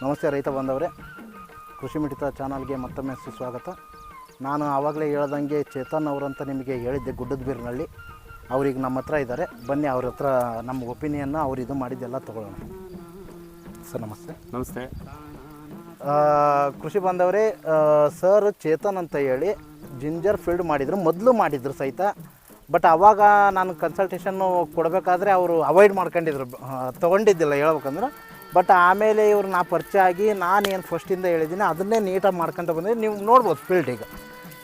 ನಮಸ್ತೆ ರೈತ ಬಂದವರೇ, ಕೃಷಿ ಮಿಡಿತ ಚಾನಲ್ಗೆ ಮತ್ತೊಮ್ಮೆ ಸುಸ್ವಾಗತ. ನಾನು ಆವಾಗಲೇ ಹೇಳ್ದಂಗೆ ಚೇತನ್ ಅವರಂತ ನಿಮಗೆ ಹೇಳಿದ್ದೆ ಗುಡ್ಡದ ಬೀರಿನಳ್ಳಿ. ಅವ್ರಿಗೆ ನಮ್ಮ ಹತ್ರ ಇದ್ದಾರೆ, ಬನ್ನಿ ಅವ್ರ ಹತ್ರ ನಮ್ಮ ಒಪಿನಿಯನ್ನ ಅವ್ರು ಇದು ಮಾಡಿದ್ದೆಲ್ಲ ತೊಗೊಳ್ಳೋಣ. ಸರ್ ನಮಸ್ತೆ. ನಮಸ್ತೆ ಕೃಷಿ ಬಂದವರೇ, ಸರ್ ಚೇತನ್ ಅಂತ ಹೇಳಿ ಜಿಂಜರ್ ಫೀಲ್ಡ್ ಮಾಡಿದರು, ಮೊದಲು ಮಾಡಿದ್ರು ಸಹಿತ. ಬಟ್ ಆವಾಗ ನಾನು ಕನ್ಸಲ್ಟೇಷನ್ನು ಕೊಡಬೇಕಾದ್ರೆ ಅವರು ಅವಾಯ್ಡ್ ಮಾಡ್ಕೊಂಡಿದ್ರು, ತೊಗೊಂಡಿದ್ದಿಲ್ಲ ಹೇಳ್ಬೇಕಂದ್ರೆ. ಬಟ್ ಆಮೇಲೆ ಇವ್ರು ನಾ ಪರಿಚಯ ಆಗಿ ನಾನೇನು ಫಸ್ಟಿಂದ ಹೇಳಿದ್ದೀನಿ ಅದನ್ನೇ ನೀಟಾಗಿ ಮಾಡ್ಕೊತ ಬಂದರೆ ನೀವು ನೋಡ್ಬೋದು. ಫೀಲ್ಡ್ ಈಗ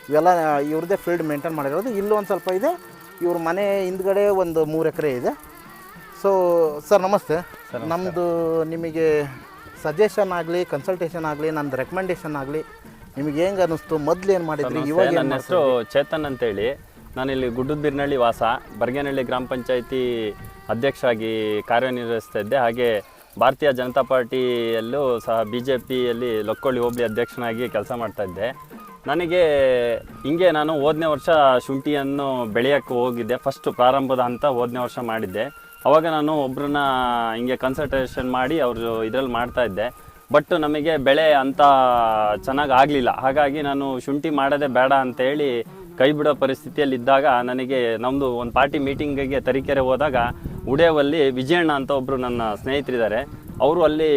ಇವೆಲ್ಲ ಇವ್ರದ್ದೇ ಫೀಲ್ಡ್ ಮೇಂಟೈನ್ ಮಾಡಿರೋದು. ಇಲ್ಲೂ ಒಂದು ಸ್ವಲ್ಪ ಇದೆ, ಇವ್ರ ಮನೆ ಹಿಂದ್ಗಡೆ ಒಂದು 3 ಎಕರೆ ಇದೆ. ಸೊ ಸರ್ ನಮಸ್ತೆ. ನಮ್ಮದು ನಿಮಗೆ ಸಜೆಷನ್ ಆಗಲಿ, ಕನ್ಸಲ್ಟೇಷನ್ ಆಗಲಿ, ನಂದು ರೆಕಮೆಂಡೇಷನ್ ಆಗಲಿ, ನಿಮಗೆ ಹೆಂಗೆ ಅನ್ನಿಸ್ತು? ಮೊದಲು ಏನು ಮಾಡಿದ್ರಿ, ಇವಾಗ? ನನ್ನ ಹೆಸರು ಚೇತನ್ ಅಂತೇಳಿ, ನಾನಿಲ್ಲಿ ಗುಡ್ಡದ ಬೀರಿನಳ್ಳಿ ವಾಸ, ಬರ್ಗೇನಹಳ್ಳಿ ಗ್ರಾಮ ಪಂಚಾಯಿತಿ ಅಧ್ಯಕ್ಷರಾಗಿ ಕಾರ್ಯನಿರ್ವಹಿಸ್ತಾ ಇದ್ದೆ. ಹಾಗೆ ಭಾರತೀಯ ಜನತಾ ಪಾರ್ಟಿಯಲ್ಲೂ ಸಹ BJPಯಲ್ಲಿ ಲೊಕ್ಕೊಳ್ಳಿ ಹೋಬಳಿ ಅಧ್ಯಕ್ಷನಾಗಿ ಕೆಲಸ ಮಾಡ್ತಾಯಿದ್ದೆ. ನನಗೆ ಹಿಂಗೆ ನಾನು ಹೋದನೇ ವರ್ಷ ಶುಂಠಿಯನ್ನು ಬೆಳೆಯೋಕ್ಕೆ ಹೋಗಿದ್ದೆ. ಫಸ್ಟ್ ಪ್ರಾರಂಭದ ಹಂತ ಹೋದನೇ ವರ್ಷ ಮಾಡಿದ್ದೆ. ಆವಾಗ ನಾನು ಒಬ್ಬರನ್ನ ಹಿಂಗೆ ಕನ್ಸಲ್ಟೇಷನ್ ಮಾಡಿ ಅವರು ಇದರಲ್ಲಿ ಮಾಡ್ತಾಯಿದ್ದೆ. ಬಟ್ ನಮಗೆ ಬೆಳೆ ಅಂತ ಚೆನ್ನಾಗಿ ಆಗಲಿಲ್ಲ. ಹಾಗಾಗಿ ನಾನು ಶುಂಠಿ ಮಾಡೋದೇ ಬೇಡ ಅಂತೇಳಿ ಕೈ ಬಿಡೋ ಪರಿಸ್ಥಿತಿಯಲ್ಲಿದ್ದಾಗ ನನಗೆ ನಮ್ಮದು ಒಂದು ಪಾರ್ಟಿ ಮೀಟಿಂಗಿಗೆ ತರೀಕೆರೆ ಹೋದಾಗ ಉಡೇವಲ್ಲಿ ವಿಜಯಣ್ಣ ಅಂತ ಒಬ್ಬರು ನನ್ನ ಸ್ನೇಹಿತರಿದ್ದಾರೆ. ಅವರು ಅಲ್ಲಿ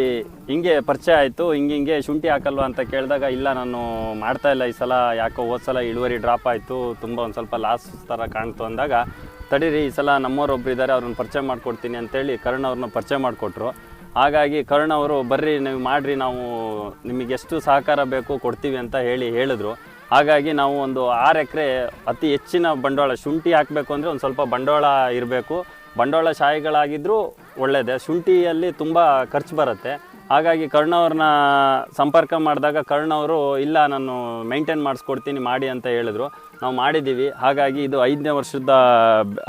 ಹಿಂಗೆ ಪರಿಚಯ ಆಯಿತು. ಹಿಂಗೆ ಶುಂಠಿ ಹಾಕಲ್ವಾ ಅಂತ ಕೇಳಿದಾಗ, ಇಲ್ಲ ನಾನು ಮಾಡ್ತಾಯಿಲ್ಲ ಈ ಸಲ, ಯಾಕೋ ಹೋದ ಸಲ ಇಳುವರಿ ಡ್ರಾಪ್ ಆಯಿತು, ತುಂಬ ಒಂದು ಸ್ವಲ್ಪ ಲಾಸ್ ಥರ ಕಾಣ್ತು ಅಂದಾಗ, ತಡೀರಿ ಈ ಸಲ ನಮ್ಮವರೊಬ್ರು ಇದ್ದಾರೆ, ಅವ್ರನ್ನ ಪರಿಚಯ ಮಾಡಿಕೊಡ್ತೀನಿ ಅಂತೇಳಿ ಕರ್ಣ ಅವ್ರನ್ನ ಪರಿಚಯ ಮಾಡಿಕೊಟ್ರು. ಹಾಗಾಗಿ ಕರ್ಣ ಅವರು ಬರ್ರಿ ನೀವು ಮಾಡಿರಿ, ನಾವು ನಿಮಗೆ ಎಷ್ಟು ಸಹಕಾರ ಬೇಕು ಕೊಡ್ತೀವಿ ಅಂತ ಹೇಳಿದ್ರು. ಹಾಗಾಗಿ ನಾವು ಒಂದು 6 ಎಕರೆ ಅತಿ ಹೆಚ್ಚಿನ ಬಂಡವಾಳ, ಶುಂಠಿ ಹಾಕಬೇಕು ಅಂದರೆ ಒಂದು ಸ್ವಲ್ಪ ಬಂಡವಾಳ ಇರಬೇಕು. ಬಂಡವಾಳ ಶಾಹಿಗಳಾಗಿದ್ದರೂ ಒಳ್ಳೆಯದೇ, ಶುಂಠಿಯಲ್ಲಿ ತುಂಬ ಖರ್ಚು ಬರುತ್ತೆ. ಹಾಗಾಗಿ ಕರ್ಣವ್ರನ್ನ ಸಂಪರ್ಕ ಮಾಡಿದಾಗ ಕರ್ಣವರು ಇಲ್ಲ ನಾನು ಮೇಂಟೈನ್ ಮಾಡಿಸ್ಕೊಡ್ತೀನಿ ಮಾಡಿ ಅಂತ ಹೇಳಿದ್ರು. ನಾವು ಮಾಡಿದ್ದೀವಿ. ಹಾಗಾಗಿ ಇದು 5ನೇ ವರ್ಷದ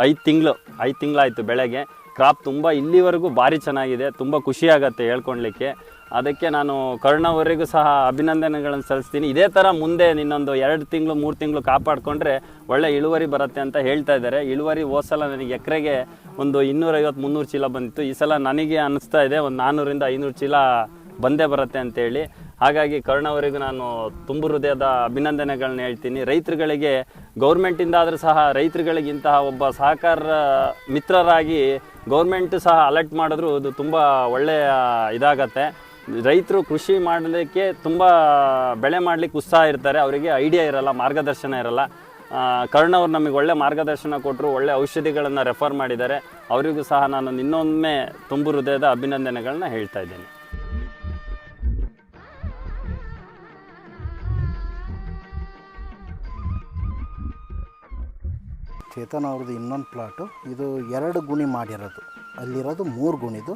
5 ತಿಂಗಳಾಯಿತು ಬೆಳೆಗೆ. ಕ್ರಾಪ್ ತುಂಬ ಇಲ್ಲಿವರೆಗೂ ಭಾರಿ ಚೆನ್ನಾಗಿದೆ, ತುಂಬ ಖುಷಿಯಾಗತ್ತೆ ಹೇಳ್ಕೊಳ್ಲಿಕ್ಕೆ. ಅದಕ್ಕೆ ನಾನು ಕರ್ಣವರಿಗೂ ಸಹ ಅಭಿನಂದನೆಗಳನ್ನು ಸಲ್ಲಿಸ್ತೀನಿ. ಇದೇ ಥರ ಮುಂದೆ ಇನ್ನೊಂದು 2 ತಿಂಗಳು 3 ತಿಂಗಳು ಕಾಪಾಡಿಕೊಂಡ್ರೆ ಒಳ್ಳೆ ಇಳುವರಿ ಬರುತ್ತೆ ಅಂತ ಹೇಳ್ತಾ ಇದ್ದಾರೆ. ಇಳುವರಿ ಹೋದ ಸಲ ನನಗೆ ಎಕರೆಗೆ ಒಂದು 250-300 ಚೀಲ ಬಂದಿತ್ತು. ಈ ಸಲ ನನಗೆ ಅನ್ನಿಸ್ತಾ ಇದೆ ಒಂದು 400-500 ಚೀಲ ಬಂದೇ ಬರುತ್ತೆ ಅಂತೇಳಿ. ಹಾಗಾಗಿ ಕರ್ಣವರಿಗೂ ನಾನು ತುಂಬ ಹೃದಯದ ಅಭಿನಂದನೆಗಳನ್ನ ಹೇಳ್ತೀನಿ. ರೈತರುಗಳಿಗೆ ಗೌರ್ಮೆಂಟಿಂದ ಆದರೂ ಸಹ ರೈತರುಗಳಿಗೆ ಇಂತಹ ಒಬ್ಬ ಸಹಕಾರ ಮಿತ್ರರಾಗಿ ಗೌರ್ಮೆಂಟು ಸಹ ಅಲರ್ಟ್ ಮಾಡಿದ್ರು ಅದು ತುಂಬ ಒಳ್ಳೆಯ ಇದಾಗತ್ತೆ. ರೈತರು ಕೃಷಿ ಮಾಡಲಿಕ್ಕೆ ತುಂಬ ಬೆಳೆ ಮಾಡಲಿಕ್ಕೆ ಉತ್ಸಾಹ ಇರ್ತಾರೆ, ಅವರಿಗೆ ಐಡಿಯಾ ಇರಲ್ಲ, ಮಾರ್ಗದರ್ಶನ ಇರಲ್ಲ. ಕರ್ಣವ್ರು ನಮಗೆ ಒಳ್ಳೆ ಮಾರ್ಗದರ್ಶನ ಕೊಟ್ಟರು, ಒಳ್ಳೆ ಔಷಧಿಗಳನ್ನು ರೆಫರ್ ಮಾಡಿದ್ದಾರೆ. ಅವರಿಗೂ ಸಹ ನಾನು ಇನ್ನೊಮ್ಮೆ ತುಂಬ ಹೃದಯದ ಅಭಿನಂದನೆಗಳನ್ನ ಹೇಳ್ತಾ ಇದ್ದೇನೆ. ಚೇತನ್ ಅವ್ರದ್ದು ಇನ್ನೊಂದು ಪ್ಲಾಟು, ಇದು 2 ಗುಣಿ ಮಾಡಿರೋದು, ಅಲ್ಲಿರೋದು 3 ಗುಣಿದು.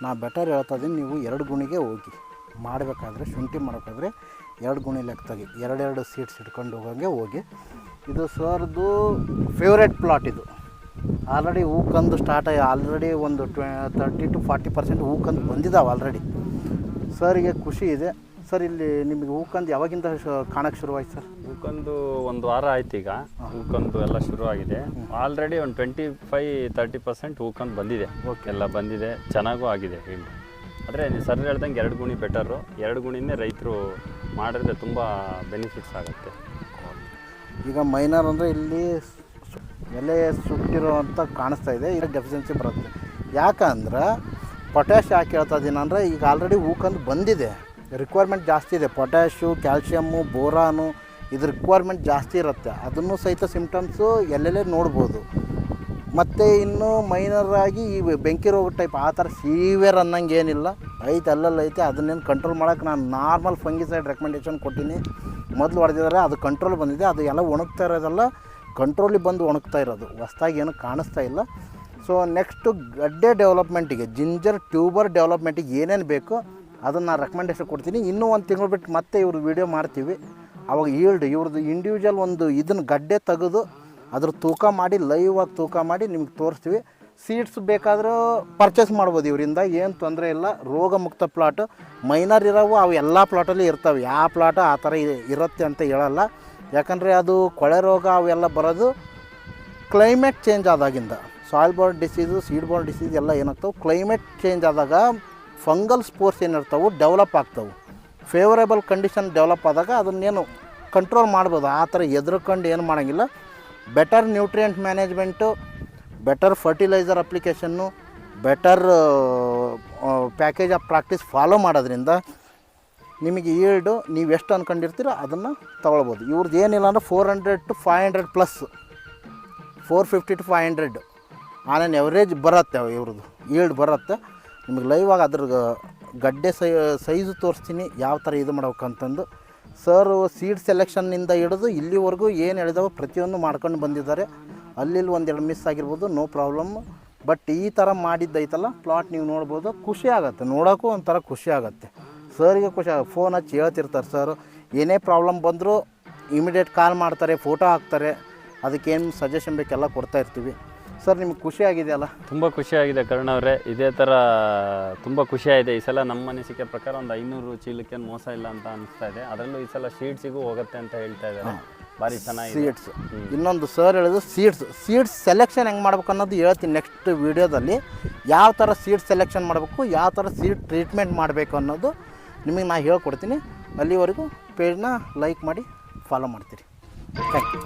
ನಾ ಬೆಟರ್ ಹೇಳ್ತಾ ಇದ್ದೀನಿ, ನೀವು 2 ಗುಣಿಗೆ ಹೋಗಿ ಮಾಡಬೇಕಾದ್ರೆ, ಶುಂಠಿ ಮಾಡೋಕ್ಕಾದ್ರೆ 2 ಗುಣಿ ಲೆಕ್ಕದಾಗಿ 2 ಸೀಡ್ಸ್ ಇಟ್ಕೊಂಡು ಹೋಗಿ. ಇದು ಸರ್ದು ಫೇವ್ರೇಟ್ ಪ್ಲಾಟ್. ಇದು ಆಲ್ರೆಡಿ ಹೂಕಂದು ಸ್ಟಾರ್ಟ್ ಆಗಿ ಆಲ್ರೆಡಿ ಒಂದು 30-40% ಹೂಕಂದು ಬಂದಿದ್ದಾವೆ ಆಲ್ರೆಡಿ. ಸರ್ಗೆ ಖುಷಿ ಇದೆ. ಸರ್ ಇಲ್ಲಿ ನಿಮಗೆ ಹೂಕಂದು ಯಾವಾಗಿಂದ ಕಾಣಕ್ಕೆ ಶುರುವಾಯ್ತು ಸರ್? ಹೂಕಂದು 1 ವಾರ ಆಯ್ತು. ಈಗ ಹೂಕಂದು ಎಲ್ಲ ಶುರುವಾಗಿದೆ. ಆಲ್ರೆಡಿ ಒಂದು 25-30% ಹೂಕಂದು ಬಂದಿದೆ. ಓಕೆ, ಎಲ್ಲ ಬಂದಿದೆ, ಚೆನ್ನಾಗೂ ಆಗಿದೆ ಹೇಳಿ. ಆದರೆ ಸರ್ ಹೇಳ್ದಂಗೆ 2 ಗುಣಿ ಬೆಟರು. 2 ಗುಣಿನೇ ರೈತರು ಮಾಡಿದ್ರೆ ತುಂಬ ಬೆನಿಫಿಟ್ಸ್ ಆಗುತ್ತೆ. ಈಗ ಮೈನರ್ ಅಂದರೆ ಇಲ್ಲಿ ಎಲೆ ಸುಟ್ಟಿರೋ ಅಂತ ಕಾಣಿಸ್ತಾ ಇದೆ, ಈಗ ಡೆಫಿಷಿಯನ್ಸಿ ಬರುತ್ತೆ. ಯಾಕಂದ್ರೆ ಪೊಟ್ಯಾಶ್ ಯಾಕೆ ಹೇಳ್ತಾ ಇದ್ದೀನಿ ಅಂದರೆ, ಈಗ ಆಲ್ರೆಡಿ ಹೂಕಂದು ಬಂದಿದೆ, ರಿಕ್ವೈರ್ಮೆಂಟ್ ಜಾಸ್ತಿ ಇದೆ. ಪೊಟ್ಯಾಶು, ಕ್ಯಾಲ್ಶಿಯಮ್ಮು, ಬೋರಾನು, ಇದು ರಿಕ್ವೈರ್ಮೆಂಟ್ ಜಾಸ್ತಿ ಇರುತ್ತೆ. ಅದನ್ನು ಸಹಿತ ಸಿಮ್ಟಮ್ಸು ಎಲ್ಲೆಲ್ಲೇ ನೋಡ್ಬೋದು. ಮತ್ತು ಇನ್ನು ಮೈನರಾಗಿ ಈ ಬೆಂಕಿ ರೋಗ ಟೈಪ್ ಆ ಥರ ಸೀವಿಯರ್ ಅನ್ನಂಗೆ ಏನಿಲ್ಲ, ಐತೆ ಅಲ್ಲೈತೆ. ಅದನ್ನೇನು ಕಂಟ್ರೋಲ್ ಮಾಡೋಕ್ಕೆ ನಾನು ನಾರ್ಮಲ್ ಫಂಗಿಸೈಡ್ ರೆಕಮೆಂಡೇಷನ್ ಕೊಟ್ಟಿನಿ. ಮೊದಲು ಹೊಡೆದಿದ್ದಾರೆ, ಅದು ಕಂಟ್ರೋಲ್ ಬಂದಿದೆ. ಅದು ಎಲ್ಲ ಒಣಗ್ತಾ ಇರೋದೆಲ್ಲ ಕಂಟ್ರೋಲಿಗೆ ಬಂದು ಒಣಗ್ತಾ ಇರೋದು, ಹೊಸ್ದಾಗಿ ಏನೂ ಕಾಣಿಸ್ತಾ ಇಲ್ಲ. ಸೊ ನೆಕ್ಸ್ಟು ಗಡ್ಡೆ ಡೆವಲಪ್ಮೆಂಟಿಗೆ, ಜಿಂಜರ್ ಟ್ಯೂಬರ್ ಡೆವಲಪ್ಮೆಂಟಿಗೆ ಏನೇನು ಬೇಕೋ ಅದನ್ನು ನಾನು ರೆಕಮೆಂಡೇಷನ್ ಕೊಡ್ತೀನಿ. ಇನ್ನೂ 1 ತಿಂಗಳು ಬಿಟ್ಟು ಮತ್ತೆ ಇವ್ರದ್ದು ವೀಡಿಯೋ ಮಾಡ್ತೀವಿ. ಅವಾಗ ಇವ್ರದ್ದು ಇಂಡಿವಿಜುವಲ್ ಒಂದು ಇದನ್ನು ಗಡ್ಡೆ ತೆಗೆದು ಅದ್ರ ತೂಕ ಮಾಡಿ, ಲೈವ್ ಆಗಿ ತೂಕ ಮಾಡಿ ನಿಮ್ಗೆ ತೋರಿಸ್ತೀವಿ. ಸೀಡ್ಸ್ ಬೇಕಾದರೂ ಪರ್ಚೇಸ್ ಮಾಡ್ಬೋದು ಇವರಿಂದ, ಏನು ತೊಂದರೆ ಇಲ್ಲ. ರೋಗ ಮುಕ್ತ ಪ್ಲಾಟು ಮೈನರ್ ಇರೋವು ಅವು ಎಲ್ಲ ಪ್ಲಾಟಲ್ಲಿ ಇರ್ತವೆ. ಯಾವ ಪ್ಲಾಟು ಆ ಥರ ಇರುತ್ತೆ ಅಂತ ಹೇಳಲ್ಲ. ಯಾಕಂದರೆ ಅದು ಕೊಳೆ ರೋಗ ಅವೆಲ್ಲ ಬರೋದು ಕ್ಲೈಮೇಟ್ ಚೇಂಜ್ ಆದಾಗಿಂದ. Soil borne disease, seed borne disease ಎಲ್ಲ ಏನಾಗ್ತವೆ ಕ್ಲೈಮೇಟ್ ಚೇಂಜ್ ಆದಾಗ ಫಂಗಲ್ ಸ್ಪೋರ್ಸ್ ಏನಿರ್ತಾವೆ ಡೆವಲಪ್ ಆಗ್ತವೆ. ಫೇವರೇಬಲ್ ಕಂಡೀಷನ್ ಡೆವಲಪ್ ಆದಾಗ ಅದನ್ನೇನು ಕಂಟ್ರೋಲ್ ಮಾಡ್ಬೋದು. ಆ ಥರ ಎದುರ್ಕೊಂಡು ಏನು ಮಾಡೋಂಗಿಲ್ಲ. Better nutrient management, better fertiliser application, better package of practice follow ಮಾಡೋದ್ರಿಂದ ನಿಮಗೆ ಈಲ್ಡು ನೀವು ಎಷ್ಟು ಅಂದ್ಕೊಂಡಿರ್ತೀರೋ ಅದನ್ನು ತೊಗೊಳ್ಬೋದು. ಇವ್ರದ್ದು ಏನಿಲ್ಲ ಅಂದರೆ 400 to 500 plus 450 to 500 on on average ಬರುತ್ತೆ ಇವ್ರದ್ದು ಈಲ್ಡ್ ಬರುತ್ತೆ. ನಿಮಗೆ ಲೈವ್ ಆಗಿ ಅದ್ರ ಗಡ್ಡೆ ಸೈಜು ತೋರಿಸ್ತೀನಿ ಯಾವ ಥರ ಇದು ಮಾಡ್ಬೇಕಂತಂದು. ಸರು ಸೀಡ್ ಸೆಲೆಕ್ಷನ್ನಿಂದ ಹಿಡಿದು ಇಲ್ಲಿವರೆಗೂ ಏನು ಹೇಳಿದಾವೆ ಪ್ರತಿಯೊಂದು ಮಾಡ್ಕೊಂಡು ಬಂದಿದ್ದಾರೆ. ಅಲ್ಲಿ ಒಂದೆರಡು ಮಿಸ್ ಆಗಿರ್ಬೋದು, ನೋ ಪ್ರಾಬ್ಲಮ್. ಬಟ್ ಈ ಥರ ಮಾಡಿದ್ದೈತಲ್ಲ ಪ್ಲಾಟ್ ನೀವು ನೋಡ್ಬೋದು, ಖುಷಿ ಆಗುತ್ತೆ ನೋಡೋಕ್ಕೂ ಒಂಥರ ಖುಷಿ ಆಗುತ್ತೆ. ಸರಿಗೆ ಖುಷಿ ಆಗುತ್ತೆ. ಫೋನ್ ಹಚ್ಚಿ ಹೇಳ್ತಿರ್ತಾರೆ ಸರ್, ಏನೇ ಪ್ರಾಬ್ಲಮ್ ಬಂದರೂ ಇಮಿಡಿಯೇಟ್ ಕಾಲ್ ಮಾಡ್ತಾರೆ, ಫೋಟೋ ಹಾಕ್ತಾರೆ, ಅದಕ್ಕೇನು ಸಜೆಷನ್ ಬೇಕೆಲ್ಲ ಕೊಡ್ತಾ ಇರ್ತೀವಿ. ಸರ್ ನಿಮ್ಗೆ ಖುಷಿ ಆಗಿದೆಯಲ್ಲ? ತುಂಬ ಖುಷಿಯಾಗಿದೆ ಕರುಣ್ ಅವರೇ. ಇದೇ ಥರ ತುಂಬ ಖುಷಿಯಾಗಿದೆ. ಈ ಸಲ ನಮ್ಮ ಅನಿಸಿಕೆ ಪ್ರಕಾರ ಒಂದು 500 ಚೀಲಕ್ಕೇನು ಮೋಸ ಇಲ್ಲ ಅಂತ ಅನಿಸ್ತಾ ಇದೆ. ಅದರಲ್ಲೂ ಈ ಸಲ ಸೀಡ್ಸಿಗೂ ಹೋಗುತ್ತೆ ಅಂತ ಹೇಳ್ತಾ ಇದ್ದಾರೆ. ಭಾರಿ ಚೆನ್ನಾಗಿದೆ ಸೀಡ್ಸ್. ಇನ್ನೊಂದು ಸರ್ ಹೇಳಿದ್ರು ಸೀಡ್ಸ್ ಸೆಲೆಕ್ಷನ್ ಹೆಂಗೆ ಮಾಡ್ಬೇಕು ಅನ್ನೋದು ಹೇಳ್ತೀನಿ ನೆಕ್ಸ್ಟ್ ವೀಡಿಯೋದಲ್ಲಿ. ಯಾವ ಥರ ಸೀಡ್ ಸೆಲೆಕ್ಷನ್ ಮಾಡಬೇಕು, ಯಾವ ಥರ ಸೀಡ್ ಟ್ರೀಟ್ಮೆಂಟ್ ಮಾಡಬೇಕು ಅನ್ನೋದು ನಿಮಗೆ ನಾನು ಹೇಳ್ಕೊಡ್ತೀನಿ. ಅಲ್ಲಿವರೆಗೂ ಪೇಜ್ನ ಲೈಕ್ ಮಾಡಿ ಫಾಲೋ ಮಾಡ್ತೀರಿ. Thank you.